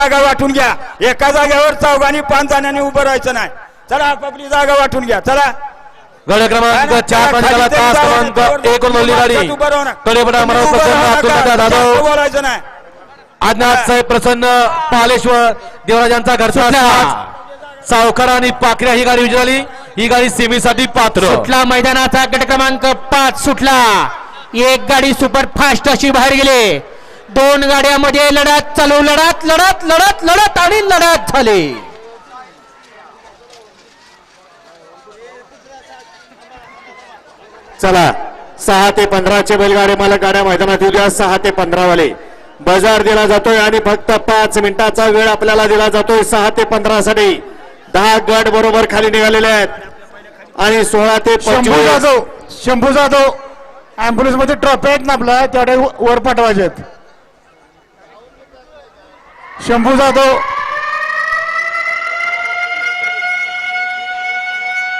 जागा वाटून घ्या. एका जागेवर चौघांनी 5 जणांनी उभं राहायचं नाही. चला आपापली जागा वाटून घ्या. चला गड क्रमांक 4 मध्ये तास क्रमांक 1 वर नोंदली गाडी कडेपडा मनाव प्रसन्न जाधव बोलायचं नाही. आदिनाथ साहेब प्रसन्न पालेश्वर देवराजांचा घरचा सावकार आणि पाकऱ्या ही गाडी विजय झाली. ही गाडी सेमीसाठी पात्र. सुटला मैदानाचा गट क्रमांक 5 सुटला. एक गाडी सुपर फास्ट अशी बाहेर गेली. 2 गाड्यामध्ये लढत चालू. लढत लढत लढत लढत आणि लढत झाली. चला 6 ते 15 चे बैलगाडी मालक गाड्या मैदानात येऊ द्या. 6 ते 15 वाले बाजार दिला जातोय आणि फक्त 5 मिनिटाचा वेळ आपल्याला दिला जातोय. 6 ते 15 साठी 10 गट बरोबर खाली निघालेले आहेत आणि 16 ते 25. शंभू जाधव अँब्युलन्स मध्ये ट्रॉफी आहेत ना आपल्या तेवढे वर पाठवायचे. शंभू जाधव